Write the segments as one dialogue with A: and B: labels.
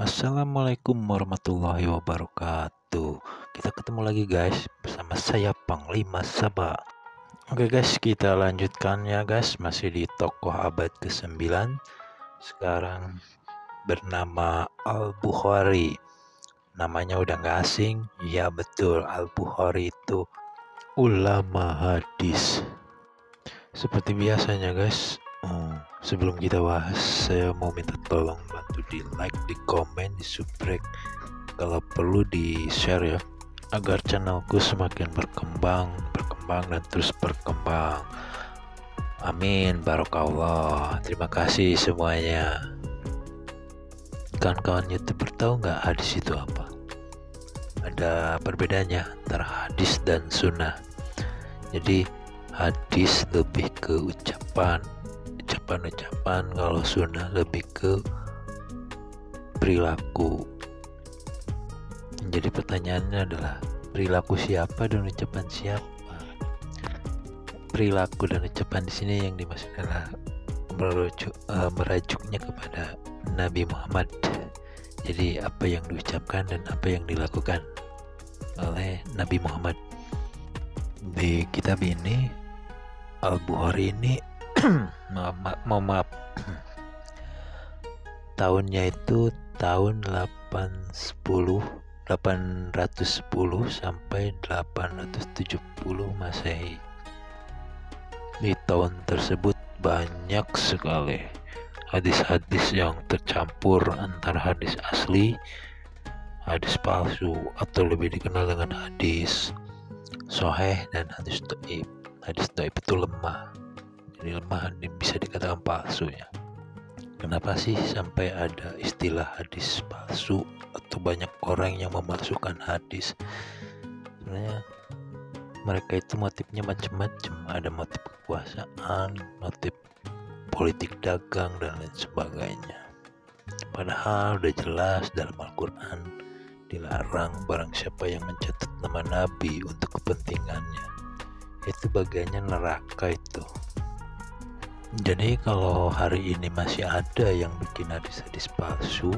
A: Assalamualaikum warahmatullahi wabarakatuh. Kita ketemu lagi guys bersama saya Panglima Sabah. Oke guys, kita lanjutkan ya guys, masih di tokoh abad ke-9. Sekarang bernama Al-Bukhari. Namanya udah gak asing. Ya betul, Al-Bukhari itu ulama hadis. Seperti biasanya guys, sebelum kita bahas, saya mau minta tolong bantu di like, di komen, di subscribe, kalau perlu di share ya, agar channelku semakin berkembang dan terus berkembang. Amin, barokallah. Terima kasih semuanya. Kawan-kawan YouTuber tahu nggak hadis itu apa? Ada perbedaannya antara hadis dan sunnah. Jadi hadis lebih ke ucapan, kalau sunnah lebih ke perilaku. Jadi pertanyaannya adalah perilaku siapa dan ucapan siapa? Perilaku dan ucapan di sini yang dimaksud adalah merajuknya kepada Nabi Muhammad. Jadi apa yang diucapkan dan apa yang dilakukan oleh Nabi Muhammad. Di kitab ini Al-Bukhari ini maaf tahunnya itu tahun 810 sampai 870 Masehi. Di tahun tersebut banyak sekali hadis-hadis yang tercampur antara hadis asli, hadis palsu, atau lebih dikenal dengan hadis sahih dan hadis dhaif. Hadis dhaif itu lemah. Jadi lemah bisa dikatakan palsu ya. Kenapa sih sampai ada istilah hadis palsu atau banyak orang yang memalsukan hadis? Sebenarnya mereka itu motifnya macam-macam. Ada motif kekuasaan, motif politik dagang, dan lain sebagainya. Padahal udah jelas dalam Al-Quran dilarang barang siapa yang mencatat nama Nabi untuk kepentingannya. Itu bagiannya neraka itu. Jadi kalau hari ini masih ada yang bikin hadis-hadis palsu,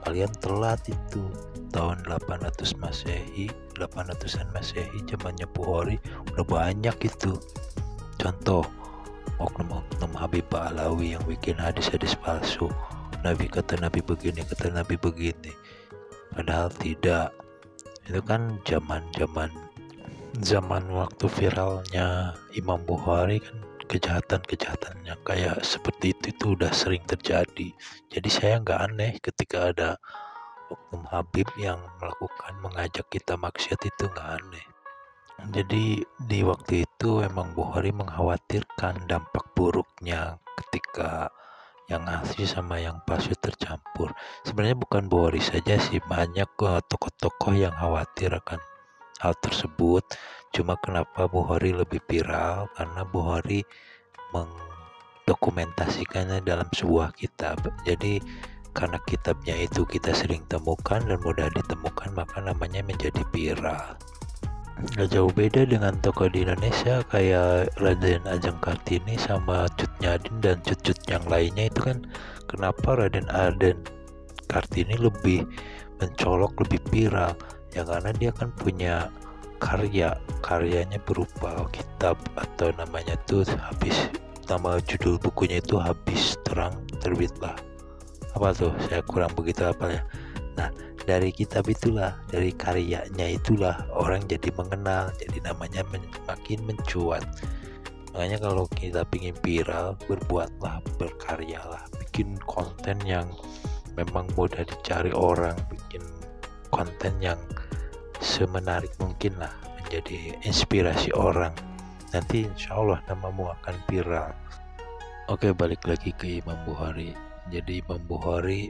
A: kalian telat itu. Tahun 800-an Masehi zamannya Bukhari udah banyak itu. Contoh, oknum-oknum Habib Alawi yang bikin hadis-hadis palsu. Nabi kata Nabi begini, kata Nabi begini. Padahal tidak. Itu kan zaman waktu viralnya Imam Bukhari kan, kejahatan-kejahatannya kayak seperti itu udah sering terjadi. Jadi saya nggak aneh ketika ada oknum Habib yang mengajak kita maksiat, itu nggak aneh. Jadi di waktu itu emang Bukhari mengkhawatirkan dampak buruknya ketika yang asli sama yang palsu tercampur. Sebenarnya bukan Bukhari saja sih, banyak tokoh-tokoh yang khawatir akan hal tersebut. Cuma kenapa Bukhari lebih viral? Karena Bukhari mendokumentasikannya dalam sebuah kitab. Jadi karena kitabnya itu kita sering temukan dan mudah ditemukan, maka namanya menjadi viral. Gak jauh beda dengan tokoh di Indonesia kayak Raden Ajeng Kartini sama Cut Nyadin dan cut-cut yang lainnya. Itu kan kenapa Raden Kartini lebih mencolok, lebih viral ya, karena dia kan punya karyanya berupa kitab, atau namanya tuh nama judul bukunya itu Habis Terang Terbitlah. Apa tuh, saya kurang begitu apa ya. Nah, dari kitab itulah, dari karyanya itulah orang jadi mengenal, jadi namanya makin mencuat. Makanya kalau kita ingin viral, berbuatlah, berkaryalah, bikin konten yang memang mudah dicari orang, bikin konten yang semenarik mungkin lah, menjadi inspirasi orang. Nanti insya Allah namamu akan viral. Oke, balik lagi ke Imam Bukhari. Jadi Imam Bukhari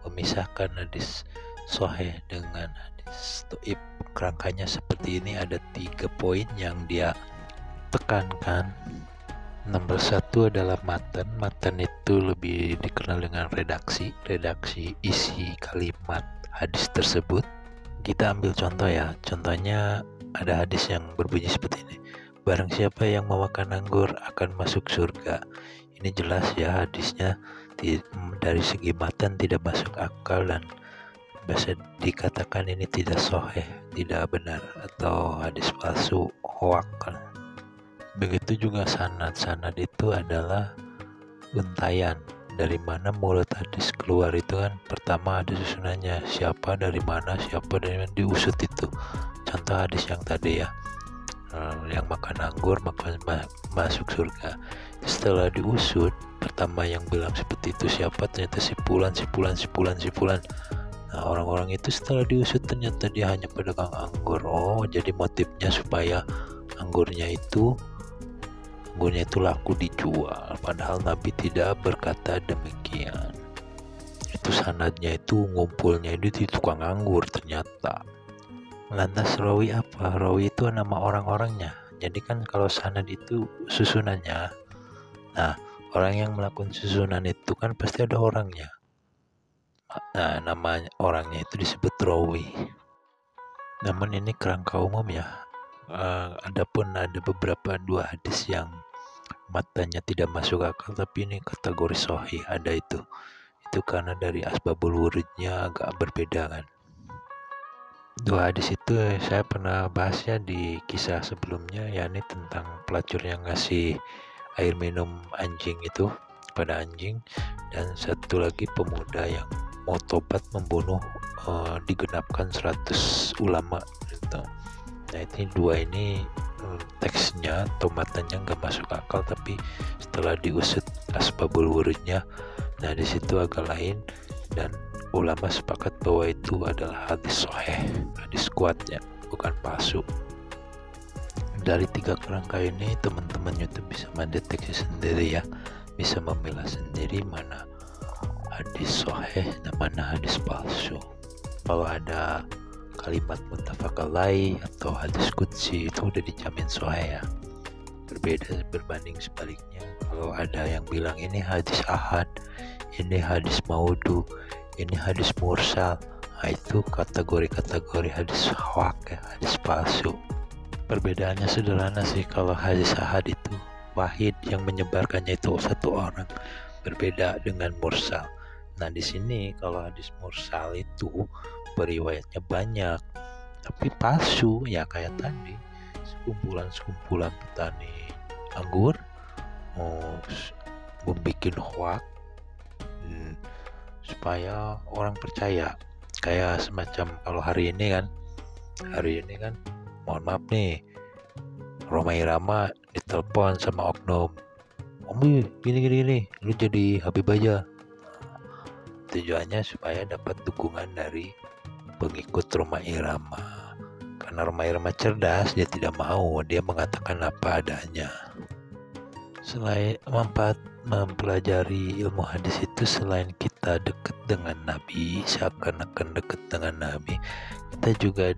A: memisahkan hadis sahih dengan hadis dhaif. Kerangkanya seperti ini, ada 3 poin yang dia tekankan. Nomor 1 adalah matan. Matan itu lebih dikenal dengan redaksi isi kalimat hadis tersebut. Kita ambil contoh ya. Contohnya ada hadis yang berbunyi seperti ini. Barang siapa yang memakan anggur akan masuk surga. Ini jelas ya hadisnya dari segi matan tidak masuk akal dan bisa dikatakan ini tidak sahih, tidak benar, atau hadis palsu, hoak. Begitu juga sanad. Sanad itu adalah untayan dari mana mulut hadis keluar. Itu kan pertama ada susunannya, siapa dari mana diusut itu. Contoh hadis yang tadi ya, yang makan anggur maka masuk surga. Setelah diusut, pertama yang bilang seperti itu siapa, ternyata si fulan. Nah, orang-orang itu setelah diusut ternyata dia hanya pedagang anggur. Oh, jadi motifnya supaya anggurnya itu laku dijual, padahal Nabi tidak berkata demikian. Itu sanadnya, itu ngumpulnya itu di tukang anggur ternyata. Lantas rawi apa? Rawi itu nama orang-orangnya. Jadi kan kalau sanad itu susunannya. Nah, orang yang melakukan susunan itu kan pasti ada orangnya. Nah, nama orangnya itu disebut rawi. Namun ini kerangka umum ya. Adapun ada beberapa dua hadis yang matanya tidak masuk akal, tapi ini kategori sahih, ada itu karena dari asbabul wurudnya agak berbeda kan. Dua hadis itu saya pernah bahasnya di kisah sebelumnya, yakni tentang pelacur yang ngasih air minum anjing itu pada anjing, dan satu lagi pemuda yang mau tobat membunuh digenapkan 100 ulama gitu. Nah, ini dua ini teksnya atau matanya nggak masuk akal, tapi setelah diusut asbabul wurudnya, nah di situ agak lain, dan ulama sepakat bahwa itu adalah hadis sahih, hadis kuatnya, bukan palsu. Dari tiga kerangka ini teman-teman YouTube bisa mendeteksi sendiri ya, bisa memilah sendiri mana hadis sahih dan mana hadis palsu. Kalau ada kalimat muttafaq alaih atau hadis qudsi itu udah dijamin sahih ya. Berbanding sebaliknya, kalau ada yang bilang ini hadis ahad, ini hadis maudhu, ini hadis mursal, nah itu kategori hadis hoak ya, hadis palsu. Perbedaannya sederhana sih. Kalau hadis ahad itu wahid, yang menyebarkannya itu satu orang, berbeda dengan mursal. Nah, di sini kalau hadis mursal itu periwayatnya banyak tapi palsu ya, kayak tadi sekumpulan petani anggur mau membuat hoak supaya orang percaya. Kayak semacam kalau hari ini kan mohon maaf nih, Rhoma Irama ditelepon sama oknum, "Om, gini, lu jadi Habib aja." Tujuannya supaya dapat dukungan dari pengikut Rhoma Irama. Karena Rhoma Irama cerdas, dia tidak mau, dia mengatakan apa adanya. Selain mempelajari ilmu hadis itu, selain kita dekat dengan Nabi, seakan-akan dekat dengan Nabi, kita juga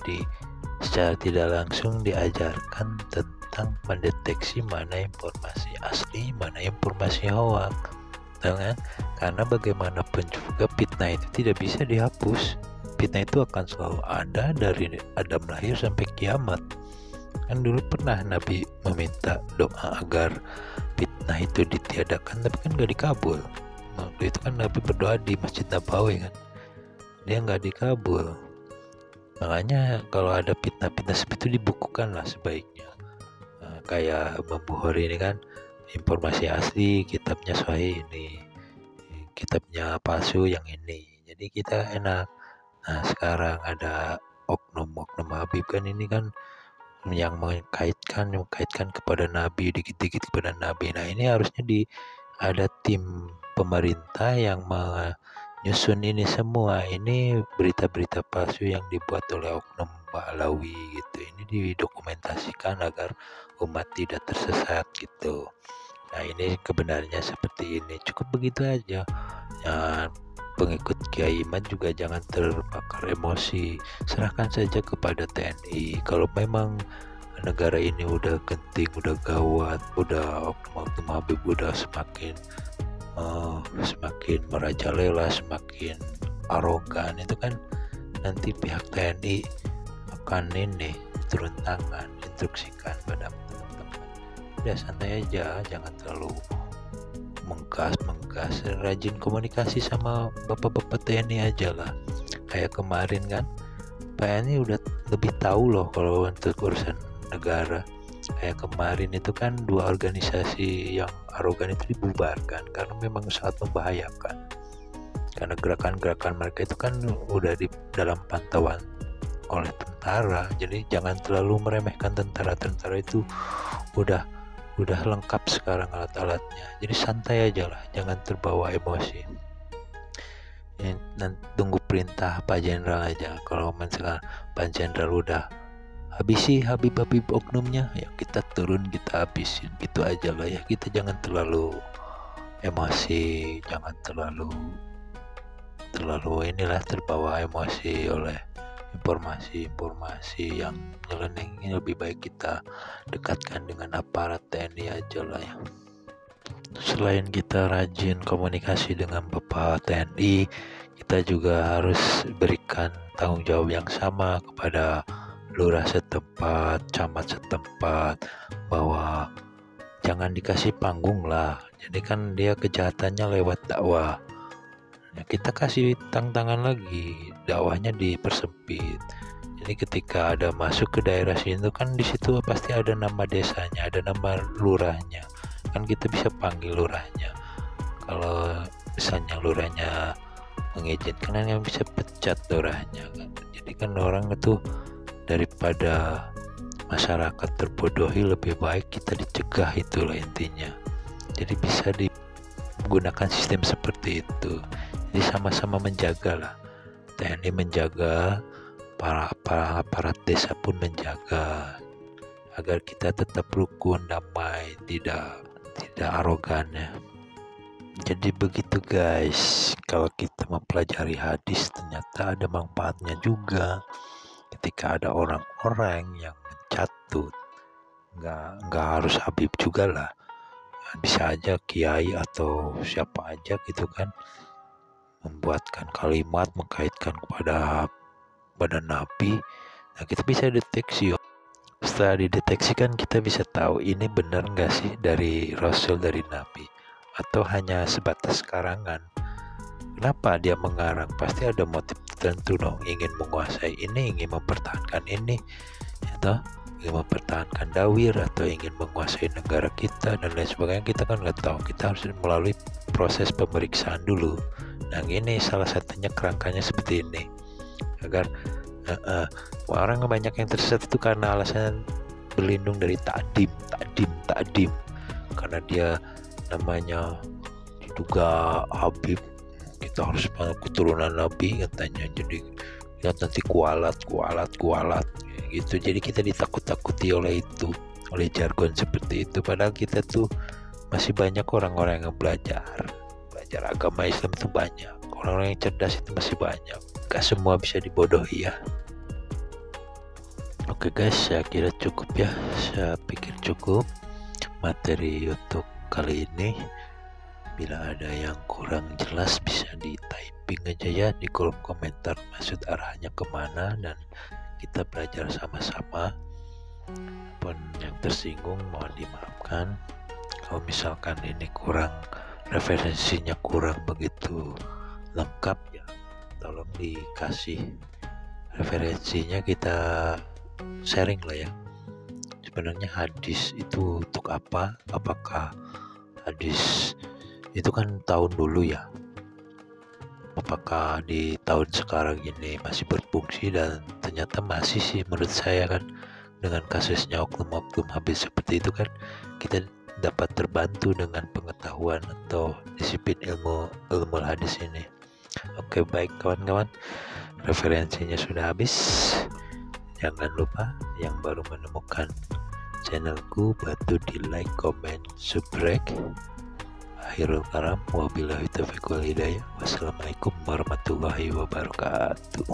A: secara tidak langsung diajarkan tentang mendeteksi mana informasi asli, mana informasi hoak. Kan? Karena bagaimanapun juga fitnah itu tidak bisa dihapus. Fitnah itu akan selalu ada dari Adam lahir sampai kiamat. Kan dulu pernah Nabi meminta doa agar fitnah itu ditiadakan, tapi kan gak dikabul. Waktu itu kan Nabi berdoa di Masjid Nabawi kan, dia gak dikabul. Makanya kalau ada fitnah-fitnah seperti itu dibukukan lah sebaiknya. Kayak Bukhari ini kan, informasi asli kitabnya sahih ini, kitabnya palsu yang ini, jadi kita enak. Nah, sekarang ada oknum Habib kan, ini kan yang mengkaitkan kepada Nabi, dikit-dikit kepada Nabi. Nah, ini harusnya ada tim pemerintah yang menyusun ini semua. Ini berita-berita palsu yang dibuat oleh oknum Ba'alawi gitu, ini didokumentasikan agar umat tidak tersesat gitu. Nah, ini kebenarannya seperti ini, cukup begitu aja ya. Pengikut Kiai Iman juga jangan terbakar emosi, serahkan saja kepada TNI. Kalau memang negara ini udah genting, udah gawat, udah oknum Habib udah semakin merajalela, semakin arogan, itu kan nanti pihak TNI akan turun tangan, instruksikan pada teman-teman. Udah santai aja, jangan terlalu menggas, rajin komunikasi sama bapak-bapak TNI aja lah. Kayak kemarin kan Pak TNI udah lebih tahu loh kalau untuk urusan negara. Kayak kemarin itu kan 2 organisasi yang arogan itu dibubarkan karena memang sangat membahayakan, karena gerakan-gerakan mereka itu kan udah di dalam pantauan oleh tentara. Jadi jangan terlalu meremehkan tentara itu udah lengkap sekarang alat-alatnya. Jadi santai aja lah, jangan terbawa emosi. Nanti tunggu perintah Pak Jenderal aja. Kalau misalkan Pak Jenderal udah habisi Habib oknumnya, ya kita turun, kita habisin, gitu aja lah ya. Kita jangan terlalu emosi, jangan terlalu inilah terbawa emosi oleh informasi yang nyeleneh. Ini lebih baik kita dekatkan dengan aparat TNI aja lah ya. Selain kita rajin komunikasi dengan Bapak TNI, kita juga harus berikan tanggung jawab yang sama kepada lurah setempat, camat setempat, bahwa jangan dikasih panggung lah. Jadi kan dia kejahatannya lewat dakwah. Nah, kita kasih tantangan lagi, dakwahnya dipersempit. Jadi ketika ada masuk ke daerah sini kan di situ pasti ada nama desanya, ada nama lurahnya. Kan kita bisa panggil lurahnya. Kalau misalnya lurahnya mengizinkan, kan bisa pecat lurahnya kan. Jadi kan orang itu daripada masyarakat terbodohi, lebih baik kita dicegah, itulah intinya. Jadi bisa digunakan sistem seperti itu. Jadi sama-sama menjaga lah. TNI menjaga, para aparat desa pun menjaga, agar kita tetap rukun, damai, tidak arogan ya. Jadi begitu guys, kalau kita mempelajari hadis ternyata ada manfaatnya juga. Ketika ada orang-orang yang mencatut, nggak harus Habib juga lah, bisa aja kiai atau siapa aja gitu kan, membuatkan kalimat mengkaitkan kepada badan Nabi. Nah, kita bisa deteksi. Setelah dideteksi kan kita bisa tahu ini benar nggak sih dari Rasul, dari Nabi, atau hanya sebatas karangan. Kenapa dia mengarang? Pasti ada motif tertentu dong, ingin menguasai ini, ingin mempertahankan ini, atau ingin mempertahankan dawir, atau ingin menguasai negara kita dan lain sebagainya. Kita kan nggak tahu, kita harus melalui proses pemeriksaan dulu. Nah, ini salah satunya kerangkanya seperti ini, agar orang banyak yang tersesat itu karena alasan berlindung dari takdim, karena dia namanya diduga Habib, kita harus keturunan Nabi katanya, jadi lihat nanti kualat gitu. Jadi kita ditakut-takuti oleh jargon seperti itu, padahal kita tuh masih banyak orang-orang yang belajar agama Islam itu banyak, orang-orang yang cerdas itu masih banyak, gak semua bisa dibodohi ya. Oke guys, saya kira cukup ya, saya pikir cukup materi untuk kali ini. Bila ada yang kurang jelas bisa di typing aja ya di kolom komentar, maksud arahnya kemana, dan kita belajar sama-sama. Pun yang tersinggung mohon dimaafkan. Kalau misalkan ini referensinya kurang begitu lengkap ya, tolong dikasih referensinya, kita sharing lah ya. Sebenarnya hadis itu untuk apa? Apakah hadis itu kan tahun dulu ya, apakah di tahun sekarang ini masih berfungsi? Dan ternyata masih sih menurut saya kan, dengan kasusnya oknum-oknum Habib seperti itu kan, kita dapat terbantu dengan pengetahuan atau disiplin ilmu hadis ini. Oke, baik kawan-kawan, referensinya sudah habis. Jangan lupa yang baru menemukan channelku, bantu di like, comment, subscribe. Akhirul kalam, wabillahi taufiq wal hidayah. Wassalamualaikum warahmatullahi wabarakatuh.